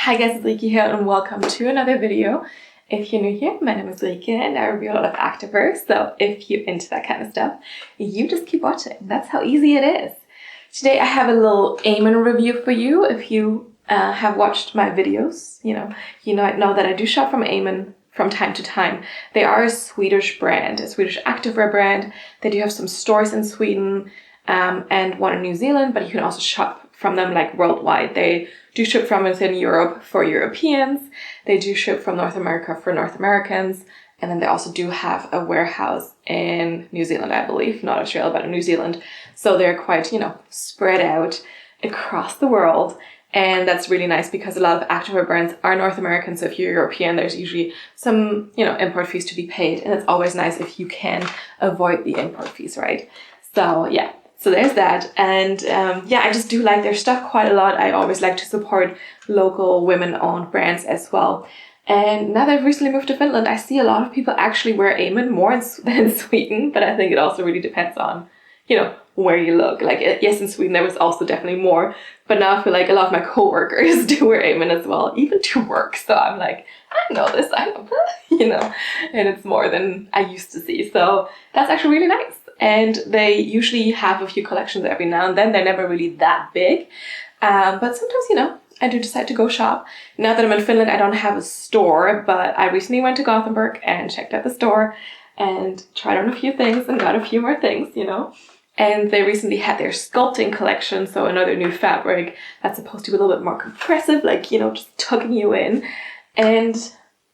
Hi guys, it's Rike here and welcome to another video. If you're new here, my name is Rike and I review a lot of activewear, so if you're into that kind of stuff, you just keep watching. That's how easy it is. Today I have a little Eamon review for you. If you have watched my videos, you know that I do shop from Eamon from time to time. They are a Swedish brand, a Swedish activewear brand. They do have some stores in Sweden and one in New Zealand, but you can also shop from them like worldwide. They do ship from within Europe for Europeans. They do ship from North America for North Americans. And then they also do have a warehouse in New Zealand, I believe, not Australia, but in New Zealand. So they're quite, spread out across the world. And that's really nice because a lot of activewear brands are North American. So if you're European, there's usually some, import fees to be paid. And it's always nice if you can avoid the import fees, right? So yeah. So there's that. And I just do like their stuff quite a lot. I always like to support local women-owned brands as well. And now that I've recently moved to Finland, I see a lot of people actually wear Eamon more than in Sweden. But I think it also really depends on, where you look. Like, yes, in Sweden there was also definitely more. But now I feel like a lot of my coworkers do wear Eamon as well, even to work. So I'm like, I know this, I know that, and it's more than I used to see. So that's actually really nice. And they usually have a few collections every now and then. They're never really that big. But sometimes, I do decide to go shop. Now that I'm in Finland, I don't have a store, but I recently went to Gothenburg and checked out the store and tried on a few things and got a few more things, And they recently had their Sculpting collection, so another new fabric that's supposed to be a little bit more compressive, like, just tucking you in. And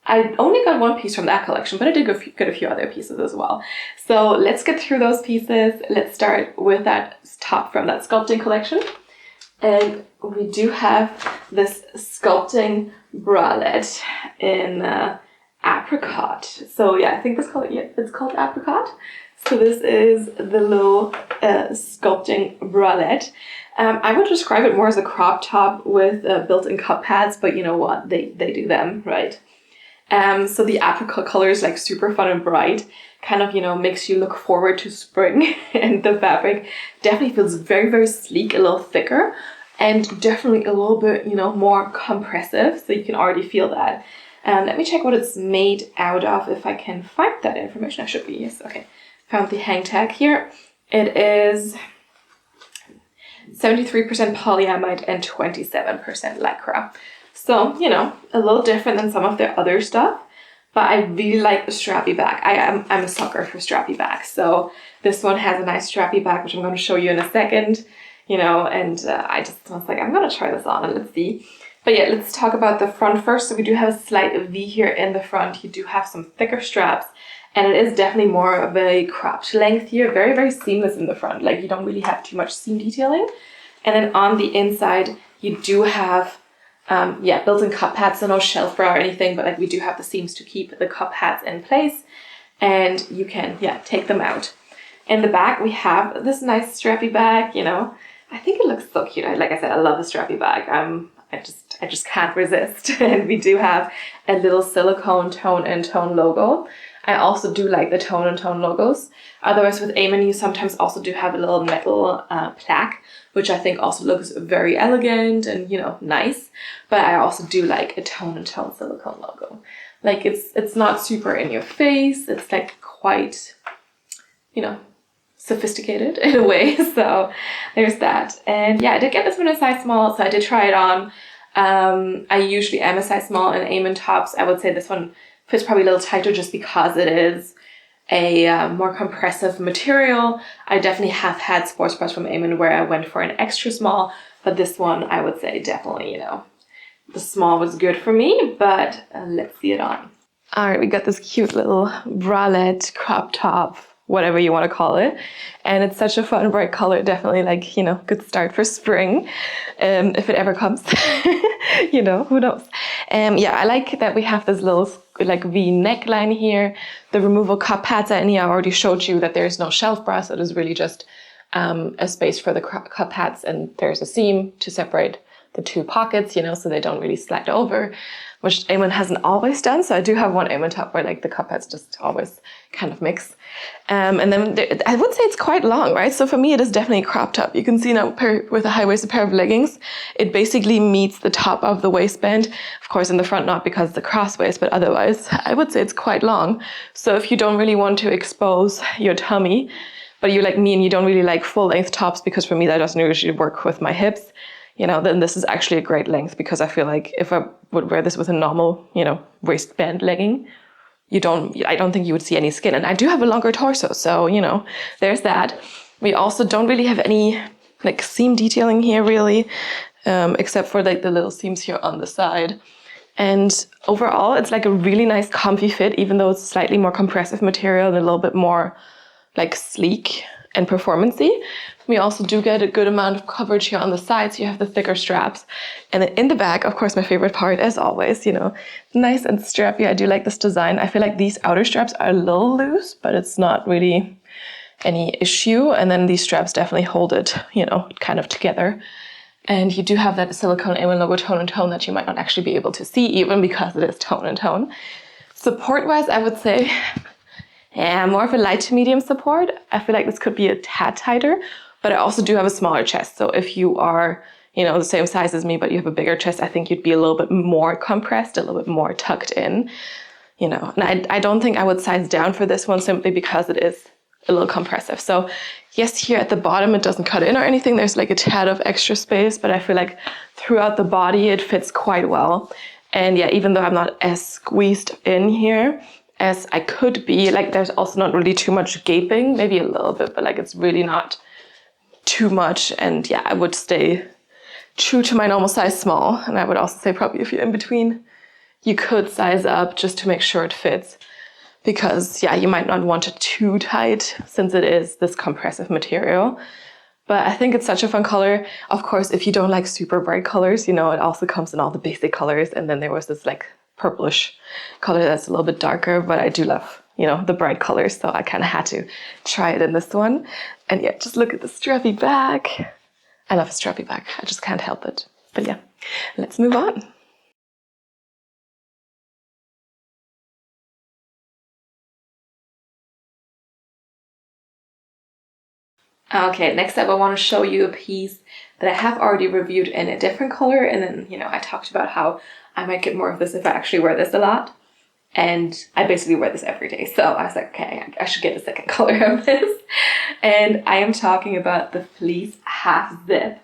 I only got one piece from that collection, but I did get a few other pieces as well. So let's get through those pieces. Let's start with that top from that Sculpting collection. And we do have this Sculpting bralette in apricot. So yeah, I think it's called apricot. So this is the little Sculpting bralette. I would describe it more as a crop top with built-in cup pads, but you know what? They do them, right? So the apricot color is like super fun and bright, kind of, makes you look forward to spring. And the fabric definitely feels very, very sleek, a little thicker, and definitely a little bit, more compressive. So you can already feel that. Let me check what it's made out of, if I can find that information. I should be, yes, okay. Found the hang tag here. It is 73% polyamide and 27% lycra. So, a little different than some of their other stuff, but I really like the strappy back. I'm a sucker for strappy backs. So this one has a nice strappy back, which I'm going to show you in a second, and I just was like, I'm going to try this on and let's see. But yeah, let's talk about the front first. So we do have a slight V here in the front. You do have some thicker straps, and it is definitely more of a cropped length here. Very, very seamless in the front. Like, you don't really have too much seam detailing. And then on the inside, you do have built-in cup pads, so no shelf bra or anything, but like we do have the seams to keep the cup pads in place, and you can, take them out. In the back, we have this nice strappy bag, I think it looks so cute. Like I said, I love the strappy bag. I just can't resist. And we do have a little silicone tone and tone logo. I also do like the tone and tone logos. Otherwise, with Eamon, you sometimes also do have a little metal plaque, which I think also looks very elegant and, nice. But I also do like a tone and tone silicone logo. Like, it's not super in your face. It's like quite, sophisticated in a way. So there's that. And yeah, I did get this one in a size small, so I did try it on. I usually am a size small in Eamon tops. I would say this one fits probably a little tighter just because it is a more compressive material. I definitely have had sports bras from Eamon where I went for an extra small, but this one I would say definitely, the small was good for me, but let's see it on. All right, we got this cute little bralette crop top, whatever you want to call it. And it's such a fun, bright color. Definitely like, good start for spring, if it ever comes, who knows. I like that we have this little like V neckline here. The removable cup pads, I already showed you that there's no shelf bra, so it is really just a space for the cup pads, and there's a seam to separate the two pockets, you know, so they don't really slide over, which Eamon hasn't always done. So I do have one Eamon top where like the cup heads just always kind of mix. And then I would say it's quite long, right? So for me, it is definitely cropped up. You can see now with a high-waisted pair of leggings, it basically meets the top of the waistband. Of course, in the front, not because it's a cross waist, but otherwise, I would say it's quite long. So if you don't really want to expose your tummy, but you like me and you don't really like full-length tops, because for me, that doesn't usually work with my hips, you know, then this is actually a great length, because I feel like if I would wear this with a normal, you know, waistband legging, I don't think you would see any skin. And I do have a longer torso, so, you know, there's that. We also don't really have any like seam detailing here really, except for like the little seams here on the side. And overall, it's like a really nice comfy fit, even though it's slightly more compressive material and a little bit more like sleek and performancey. We also do get a good amount of coverage here on the sides. You have the thicker straps. And then in the back, of course, my favorite part, as always, you know, nice and strappy. I do like this design. I feel like these outer straps are a little loose, but it's not really any issue. And then these straps definitely hold it, you know, kind of together. And you do have that silicone Eamon logo tone and tone that you might not actually be able to see, even because it is tone and tone. Support-wise, I would say, yeah, more of a light to medium support. I feel like this could be a tad tighter, but I also do have a smaller chest. So if you are, you know, the same size as me, but you have a bigger chest, I think you'd be a little bit more compressed, a little bit more tucked in, you know. And I don't think I would size down for this one simply because it is a little compressive. So yes, here at the bottom, it doesn't cut in or anything. There's like a tad of extra space, but I feel like throughout the body, it fits quite well. And yeah, even though I'm not as squeezed in here as I could be, like there's also not really too much gaping, maybe a little bit, but like it's really not too much. And yeah, I would stay true to my normal size small. And I would also say probably if you're in between, you could size up just to make sure it fits, because yeah, you might not want it too tight since it is this compressive material. But I think it's such a fun color. Of course, if you don't like super bright colors, you know, it also comes in all the basic colors. And then there was this like purplish color that's a little bit darker, but I do love, you know, the bright colors. So I kind of had to try it in this one. And yeah, just look at the strappy back. I love a strappy back. I just can't help it. But yeah, let's move on. Okay, next up I want to show you a piece that I have already reviewed in a different color, and then, you know, I talked about how I might get more of this if I actually wear this a lot. And I basically wear this every day, so I was like, okay, I should get a second color of this. And I am talking about the Fleece Half Zip.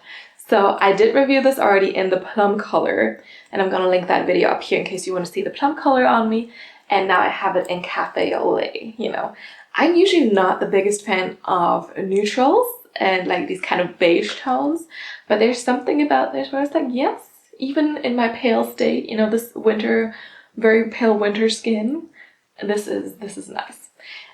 So I did review this already in the plum color, and I'm gonna link that video up here in case you want to see the plum color on me. And now I have it in Cafe au Lait, you know. I'm usually not the biggest fan of neutrals and like these kind of beige tones, but there's something about this where it's like, yes, even in my pale state, you know, this winter, very pale winter skin, this is nice.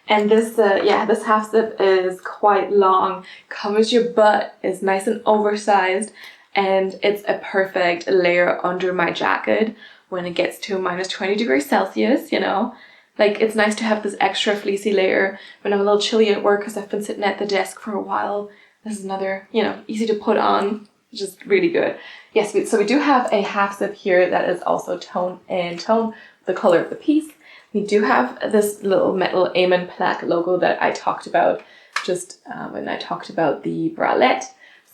And this, yeah, this half zip is quite long, covers your butt, is nice and oversized, and it's a perfect layer under my jacket when it gets to minus 20 degrees Celsius, you know. Like, it's nice to have this extra fleecy layer when I'm a little chilly at work because I've been sitting at the desk for a while. This is another, you know, easy to put on, just really good. Yes, so we do have a half zip here that is also tone and tone, the color of the piece. We do have this little metal Eamon plaque logo that I talked about just when I talked about the bralette.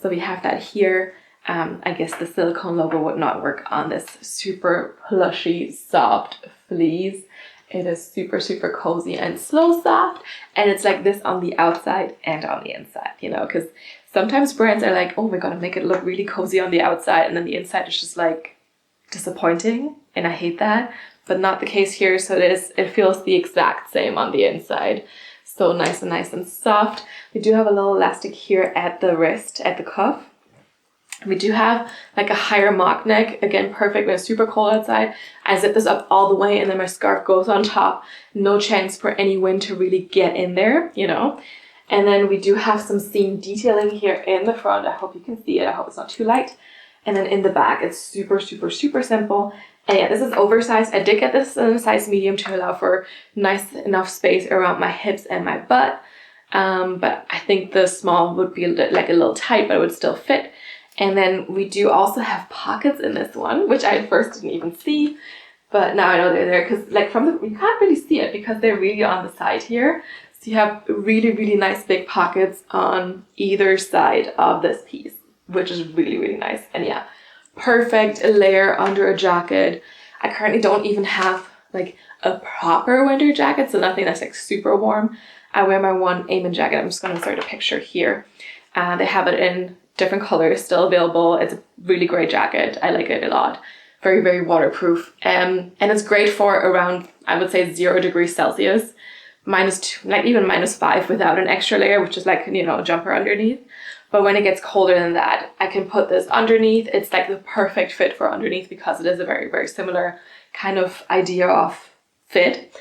So we have that here. I guess the silicone logo would not work on this super plushy, soft fleece. It is super, super cozy and slow soft. And it's like this on the outside and on the inside, you know, because sometimes brands are like, oh, we're going to make it look really cozy on the outside. And then the inside is just like disappointing. And I hate that, but not the case here. So it feels the exact same on the inside. So nice and soft. We do have a little elastic here at the wrist, at the cuff. We do have like a higher mock neck, again, perfect when it's super cold outside. I zip this up all the way and then my scarf goes on top. No chance for any wind to really get in there, you know. And then we do have some seam detailing here in the front. I hope you can see it. I hope it's not too light. And then in the back, it's super, super, super simple. And yeah, this is oversized. I did get this in a size medium to allow for nice enough space around my hips and my butt. But I think the small would be like a little tight, but it would still fit. And then we do also have pockets in this one, which I at first didn't even see, but now I know they're there because like you can't really see it because they're really on the side here. So you have really, really nice big pockets on either side of this piece, which is really, really nice. And yeah, perfect layer under a jacket. I currently don't even have like a proper winter jacket, so nothing that's like super warm. I wear my one Eamon jacket. I'm just going to insert a picture here. They have it in different colors, still available. It's a really great jacket. I like it a lot. Very, very waterproof. And it's great for around, I would say, 0 degrees Celsius. -2, like even -5 without an extra layer, which is like, you know, a jumper underneath. But when it gets colder than that, I can put this underneath. It's like the perfect fit for underneath because it is a very, very similar kind of idea of fit.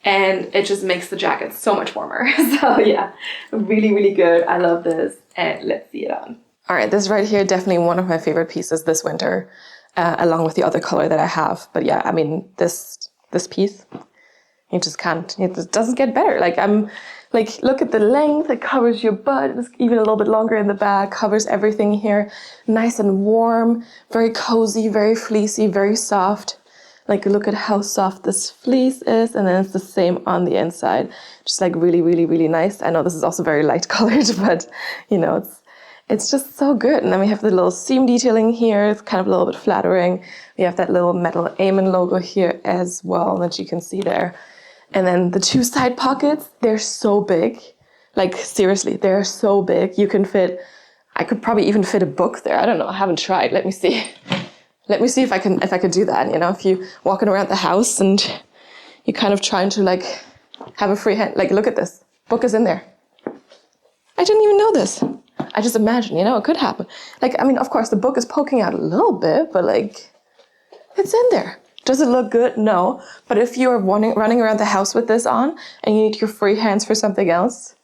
And it just makes the jacket so much warmer. So yeah, really, really good. I love this. And let's see it on. All right, this right here, definitely one of my favorite pieces this winter, along with the other color that I have. But yeah, I mean, this piece, you just can't, it doesn't get better. Like look at the length, it covers your butt, it's even a little bit longer in the back, covers everything here. Nice and warm, very cozy, very fleecy, very soft. Like look at how soft this fleece is, and then it's the same on the inside. Just like really, really, really nice. I know this is also very light colored, but you know, it's just so good. And then we have the little seam detailing here. It's kind of a little bit flattering. We have that little metal Eamon logo here as well that you can see there. And then the 2 side pockets, they're so big. Like seriously, they're so big. You can fit, I could probably even fit a book there. I don't know, I haven't tried. Let me see. Let me see if I could do that. You know, if you walking around the house and you're kind of trying to like have a free hand, like look at this, book is in there. I didn't even know this. I just imagine, you know, it could happen. Like, I mean, of course the book is poking out a little bit, but like it's in there. Does it look good? No. But if you're running around the house with this on and you need your free hands for something else,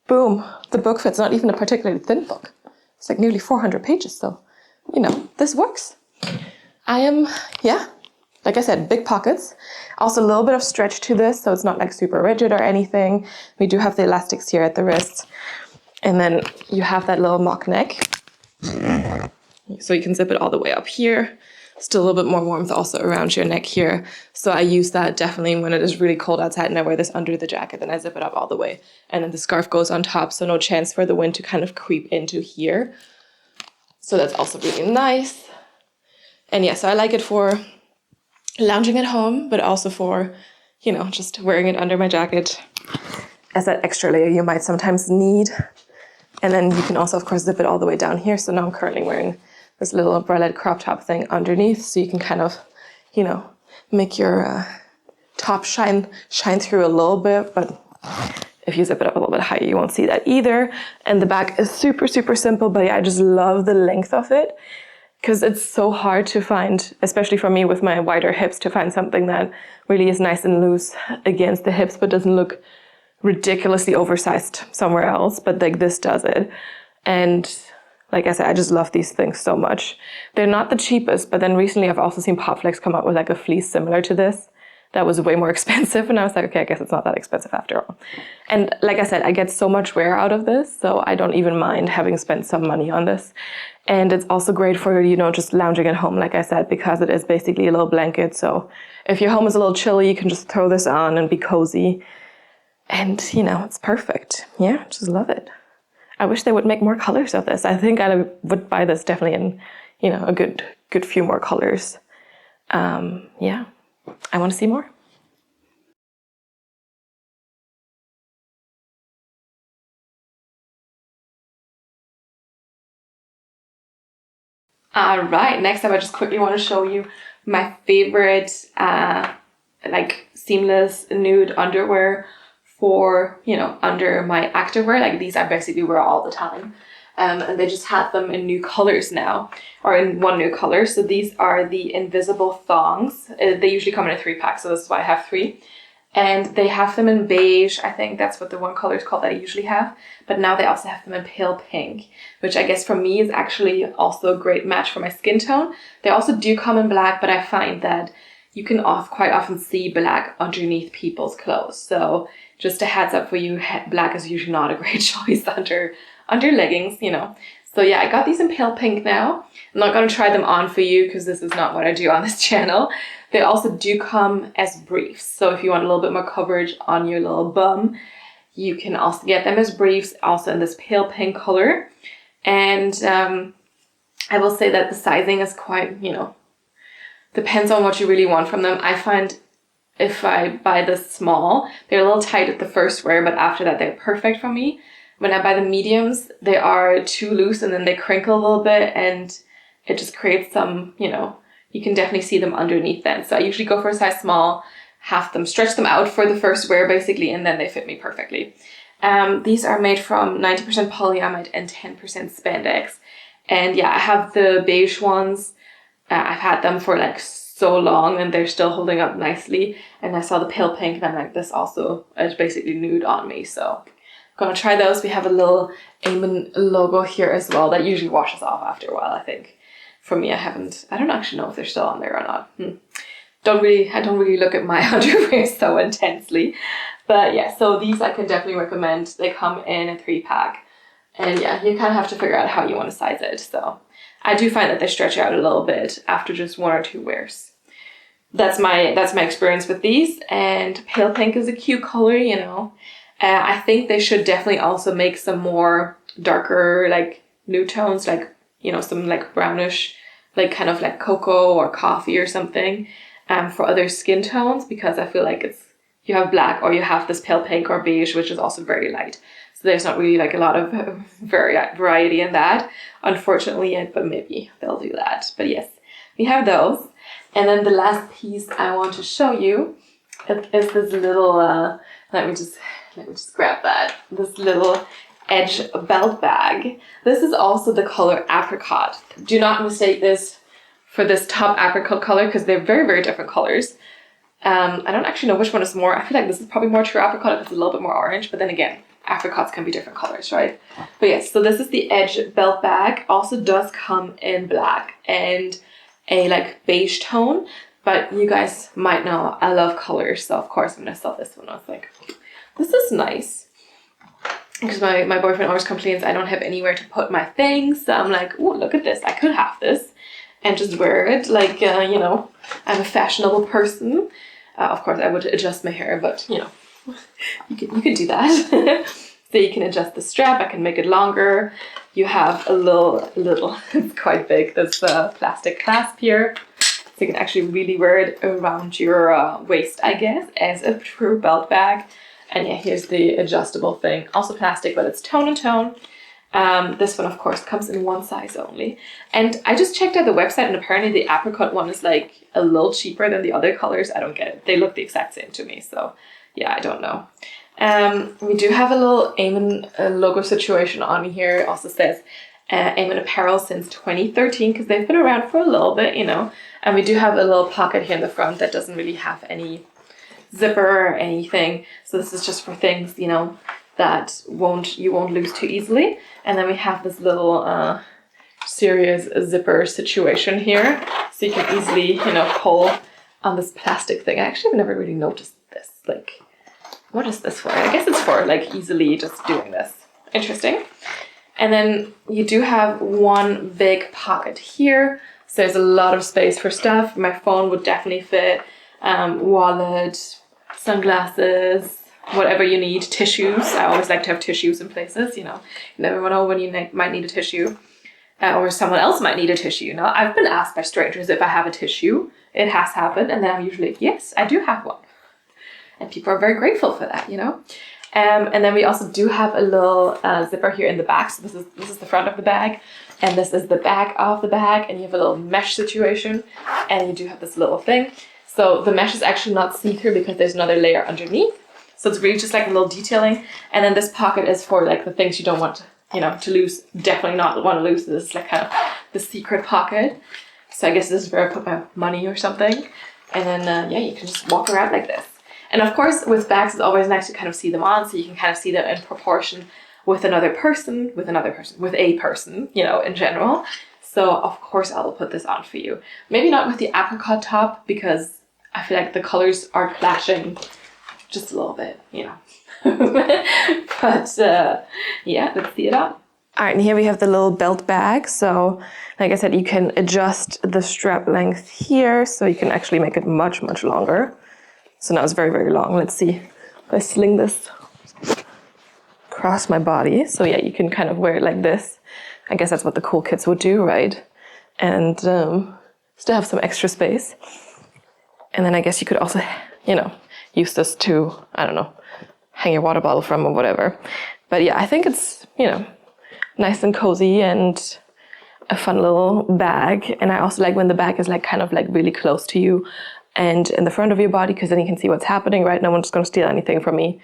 boom, the book fits. Not even a particularly thin book. It's like nearly 400 pages. So, you know, this works. Yeah, like I said, big pockets. Also a little bit of stretch to this, so it's not like super rigid or anything. We do have the elastics here at the wrists. And then you have that little mock neck. So you can zip it all the way up here. Still a little bit more warmth also around your neck here. So I use that definitely when it is really cold outside and I wear this under the jacket, then I zip it up all the way. And then the scarf goes on top, so no chance for the wind to kind of creep into here. So that's also really nice. And yeah, so I like it for lounging at home, but also for, you know, just wearing it under my jacket as that extra layer you might sometimes need. And then you can also, of course, zip it all the way down here. So now I'm currently wearing this little bralette crop top thing underneath, so you can kind of, you know, make your top shine through a little bit, but if you zip it up a little bit higher, you won't see that either. And the back is super, super simple, but yeah, I just love the length of it because it's so hard to find, especially for me with my wider hips, to find something that really is nice and loose against the hips, but doesn't look ridiculously oversized somewhere else. But like this does it. And like I said, I just love these things so much. They're not the cheapest, but then recently I've also seen Popflex come out with like a fleece similar to this that was way more expensive. And I was like, okay, I guess it's not that expensive after all. And like I said, I get so much wear out of this, so I don't even mind having spent some money on this. And it's also great for, you know, just lounging at home, like I said, because it is basically a little blanket. So if your home is a little chilly, you can just throw this on and be cozy. And, you know, it's perfect. Yeah, just love it. I wish they would make more colors of this. I think I would buy this definitely in, you know, a good few more colors. Yeah, I want to see more. All right, next up I just quickly want to show you my favorite like seamless nude underwear for, you know, under my activewear. Like these I basically wear all the time. And they just have them in new colors now, or in one new color. So these are the invisible thongs. They usually come in a 3-pack, so this is why I have 3. And they have them in beige. I think that's what the one color is called that I usually have. But now they also have them in pale pink, which I guess for me is actually also a great match for my skin tone. They also do come in black, but I find that you can quite often see black underneath people's clothes. So just a heads up for you, black is usually not a great choice under leggings, you know. So yeah, I got these in pale pink now. I'm not going to try them on for you because this is not what I do on this channel. They also do come as briefs. So if you want a little bit more coverage on your little bum, you can also get them as briefs, also in this pale pink color. And I will say that the sizing is quite, you know, depends on what you really want from them. I find if I buy this small, they're a little tight at the first wear, but after that they're perfect for me. When I buy the mediums, they are too loose and then they crinkle a little bit and it just creates some, you know, you can definitely see them underneath then. So I usually go for a size small, have them, stretch them out for the first wear basically, and then they fit me perfectly. These are made from 90% polyamide and 10% spandex. And yeah, I have the beige ones. I've had them for like so long and they're still holding up nicely. And I saw the pale pink and I'm like, this also is basically nude on me. So I'm gonna try those. We have a little Eamon logo here as well that usually washes off after a while, I think. For me, I don't actually know if they're still on there or not. I don't really look at my underwear so intensely. But yeah, so these I can definitely recommend. They come in a 3-pack. And yeah, you kind of have to figure out how you want to size it. So I do find that they stretch out a little bit after just 1 or 2 wears. That's my experience with these. And pale pink is a cute color, you know. I think they should definitely also make some more darker like nude tones, like, you know, some like brownish, like kind of like cocoa or coffee or something for other skin tones, because I feel like you have black or you have this pale pink or beige, which is also very light. So there's not really like a lot of variety in that, unfortunately, yet, but maybe they'll do that. But yes, we have those. And then the last piece I want to show you is this little, let me just grab that, this little edge belt bag. This is also the color apricot. Do not mistake this for this top apricot color because they're very, very different colors. I don't actually know which one is more. I feel like this is probably more true apricot because it's a little bit more orange, but then again, apricots can be different colors, right? But yes, so this is the edge belt bag. Also does come in black and a like beige tone, but you guys might know I love colors, so of course I'm gonna sell this one. I was like, this is nice. Because my boyfriend always complains I don't have anywhere to put my things, so I'm like, oh, look at this, I could have this and just wear it like, you know, I'm a fashionable person. Of course I would adjust my hair, but you know, you can do that. So you can adjust the strap, I can make it longer. You have a little it's quite big, this plastic clasp here. So you can actually really wear it around your waist, I guess, as a true belt bag. And yeah, here's the adjustable thing. Also plastic, but it's tone and tone. This one, of course, comes in 1 size only. And I just checked out the website and apparently the apricot one is like a little cheaper than the other colors. I don't get it. They look the exact same to me. So yeah, I don't know. We do have a little Eamon logo situation on here. It also says Eamon Apparel since 2013 because they've been around for a little bit, you know. And we do have a little pocket here in the front that doesn't really have any zipper or anything. So this is just for things, you know, that you won't lose too easily. And then we have this little serious zipper situation here. So you can easily, you know, pull on this plastic thing. I actually have never really noticed this. Like, what is this for? I guess it's for like easily just doing this. Interesting. And then you do have one big pocket here. So there's a lot of space for stuff. My phone would definitely fit. Wallet, sunglasses, whatever you need, tissues. I always like to have tissues in places, you know. You never know when you might need a tissue or someone else might need a tissue. You know, I've been asked by strangers if I have a tissue. It has happened, and then I'm usually like, yes, I do have one. And people are very grateful for that, you know. And then we also do have a little zipper here in the back. So this is the front of the bag, and this is the back of the bag, and you have a little mesh situation, and you do have this little thing. So the mesh is actually not see-through because there's another layer underneath. So it's really just like a little detailing. And then this pocket is for like the things you don't want, you know, to lose. Definitely not want to lose. This is like kind of the secret pocket. So I guess this is where I put my money or something. And then, yeah, you can just walk around like this. And of course, with bags, it's always nice to kind of see them on. So you can kind of see them in proportion with a person, you know, in general. So of course I will put this on for you. Maybe not with the apricot top because I feel like the colors are clashing just a little bit, you know. But yeah, let's see it on. All right, and here we have the little belt bag. So like I said, you can adjust the strap length here, so you can actually make it much, much longer. So now it's very, very long. Let's see if I sling this across my body. So yeah, you can kind of wear it like this. I guess that's what the cool kids would do, right? And still have some extra space. And then I guess you could also, you know, use this to, I don't know, hang your water bottle from or whatever. But yeah, I think it's, you know, nice and cozy and a fun little bag. And I also like when the bag is like kind of like really close to you and in the front of your body, because then you can see what's happening, right? No one's going to steal anything from me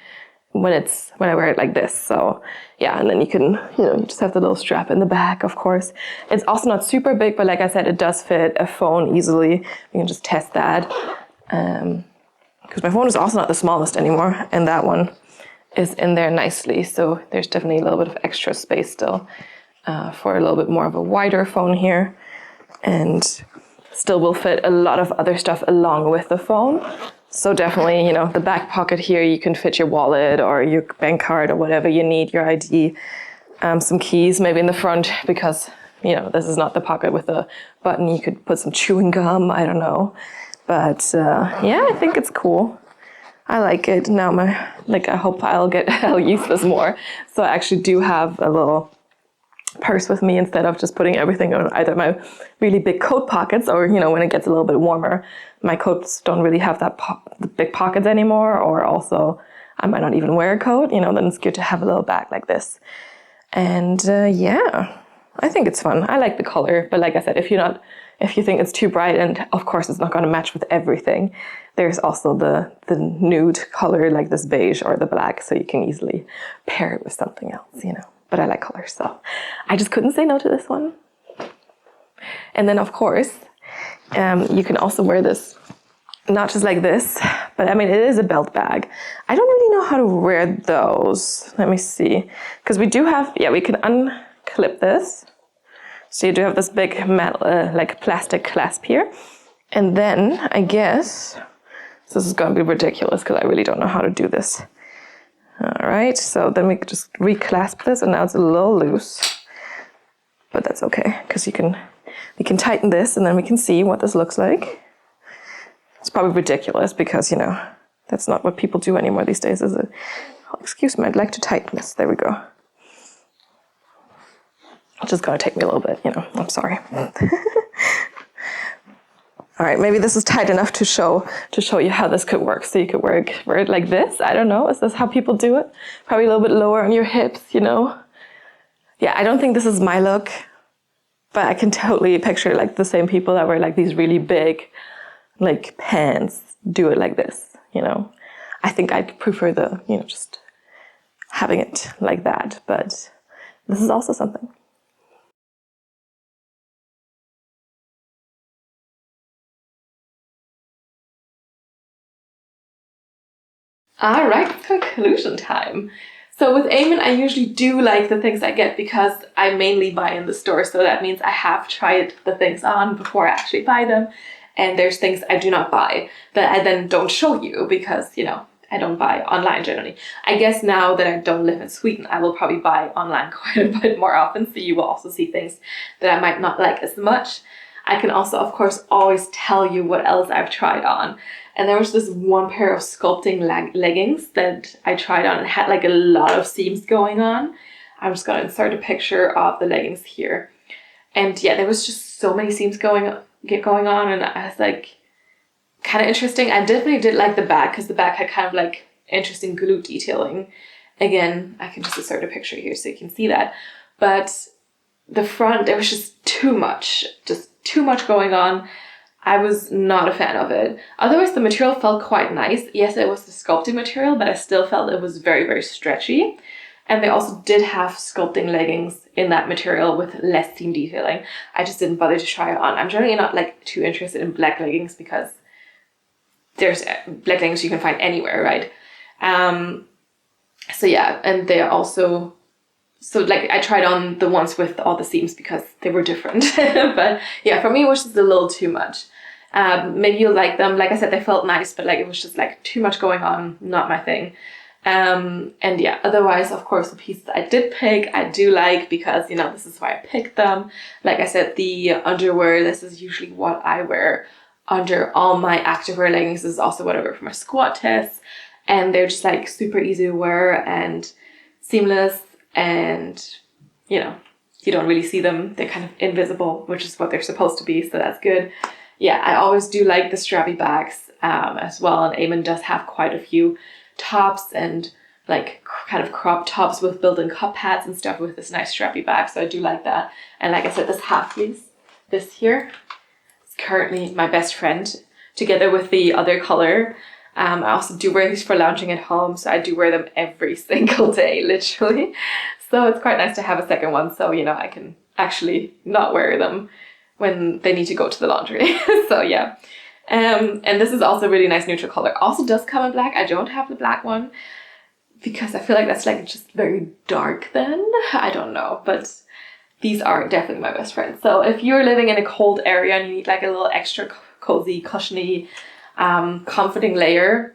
when I wear it like this. So yeah, and then you can, you know, you just have the little strap in the back, of course. It's also not super big, but like I said, it does fit a phone easily. You can just test that. Because my phone is also not the smallest anymore, and that one is in there nicely. So there's definitely a little bit of extra space still for a little bit more of a wider phone here. And still will fit a lot of other stuff along with the phone. So definitely, you know, the back pocket here, you can fit your wallet or your bank card or whatever you need, your ID, some keys maybe in the front, because, you know, this is not the pocket with a button. You could put some chewing gum, I don't know. But yeah, I think it's cool. I like it. Now I hope I'll use this more. So I actually do have a little purse with me instead of just putting everything on either my really big coat pockets, or, you know, when it gets a little bit warmer, my coats don't really have the big pockets anymore, or also I might not even wear a coat, you know, then it's good to have a little bag like this. And yeah, I think it's fun. I like the color, but like I said, if you think it's too bright, and of course it's not going to match with everything, there's also the nude color like this beige or the black, so you can easily pair it with something else, you know. But I like colors, so I just couldn't say no to this one. And then of course, you can also wear this, not just like this, but I mean, it is a belt bag. I don't really know how to wear those. Let me see, because we do have, yeah, we can unclip this. So you do have this big metal, like plastic clasp here. And then I guess, this is gonna be ridiculous because I really don't know how to do this. All right, so then we just reclasp this, and now it's a little loose, but that's okay, because we can tighten this, and then we can see what this looks like. It's probably ridiculous because, you know, that's not what people do anymore these days, is it? Oh, excuse me, I'd like to tighten this. There we go. It's just gonna take me a little bit, you know, I'm sorry. All right, maybe this is tight enough to show you how this could work. So you could wear it like this. I don't know, is this how people do it? Probably a little bit lower on your hips, you know? Yeah, I don't think this is my look, but I can totally picture like the same people that wear like these really big like pants do it like this, you know? I think I'd prefer the, you know, just having it like that, but this is also something. All right, conclusion time. So with Eamon, I usually do like the things I get because I mainly buy in the store. So that means I have tried the things on before I actually buy them. And there's things I do not buy that I then don't show you because, you know, I don't buy online generally. I guess now that I don't live in Sweden, I will probably buy online quite a bit more often. So you will also see things that I might not like as much. I can also, of course, always tell you what else I've tried on. And there was this one pair of sculpting leggings that I tried on. It had like a lot of seams going on. I'm just going to insert a picture of the leggings here. And yeah, there was just so many seams going on. And I was like, kind of interesting. I definitely did like the back because the back had kind of like interesting glute detailing. Again, I can just insert a picture here so you can see that. But the front, there was just too much going on. I was not a fan of it. Otherwise, the material felt quite nice. Yes, it was the sculpting material, but I still felt it was very, very stretchy. And they also did have sculpting leggings in that material with less seam detailing. I just didn't bother to try it on. I'm generally not like too interested in black leggings because there's black leggings you can find anywhere, right? So yeah, and they're also, so like I tried on the ones with all the seams because they were different. But yeah, for me it was just a little too much. Maybe you'll like them. Like I said, they felt nice, but like it was just like too much going on, not my thing. And yeah, otherwise, of course, the pieces I did pick, I do like because, you know, this is why I picked them. Like I said, the underwear, this is usually what I wear under all my activewear leggings. This is also what I wear for my squat tests. And they're just like super easy to wear and seamless, and, you know, you don't really see them. They're kind of invisible, which is what they're supposed to be. So that's good. Yeah, I always do like the strappy bags as well. And Eamon does have quite a few tops and like kind of crop tops with built-in cup pads and stuff with this nice strappy bag. So I do like that. And like I said, this half fleece, this here, is currently my best friend together with the other color. I also do wear these for lounging at home. So I do wear them every single day, literally. So it's quite nice to have a second one. So, you know, I can actually not wear them when they need to go to the laundry. So yeah. And this is also a really nice neutral color. Also does come in black. I don't have the black one because I feel like that's like just very dark then. I don't know, but these are definitely my best friends. So if you're living in a cold area and you need like a little extra cozy, cushiony, comforting layer,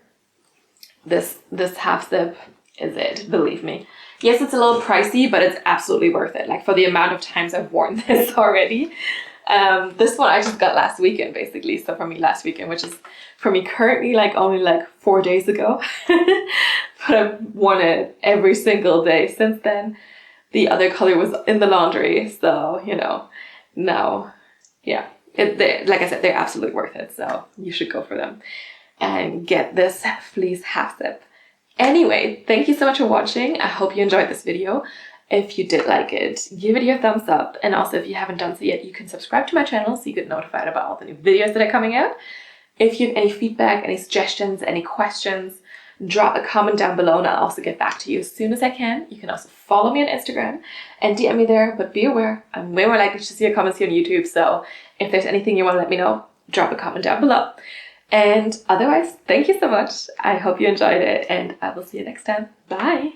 this half zip is it, believe me. Yes, it's a little pricey, but it's absolutely worth it. Like for the amount of times I've worn this already. This one I just got last weekend, basically. So for me last weekend, which is for me currently like only like 4 days ago. But I've worn it every single day since then. The other color was in the laundry. So, you know, now, yeah. Like I said, they're absolutely worth it. So you should go for them and get this fleece half zip. Anyway, thank you so much for watching. I hope you enjoyed this video. If you did like it, give it your thumbs up. And also, if you haven't done so yet, you can subscribe to my channel so you get notified about all the new videos that are coming out. If you have any feedback, any suggestions, any questions, drop a comment down below and I'll also get back to you as soon as I can. You can also follow me on Instagram and DM me there, but be aware, I'm way more likely to see your comments here on YouTube. So if there's anything you want to let me know, drop a comment down below. And otherwise, thank you so much. I hope you enjoyed it and I will see you next time. Bye.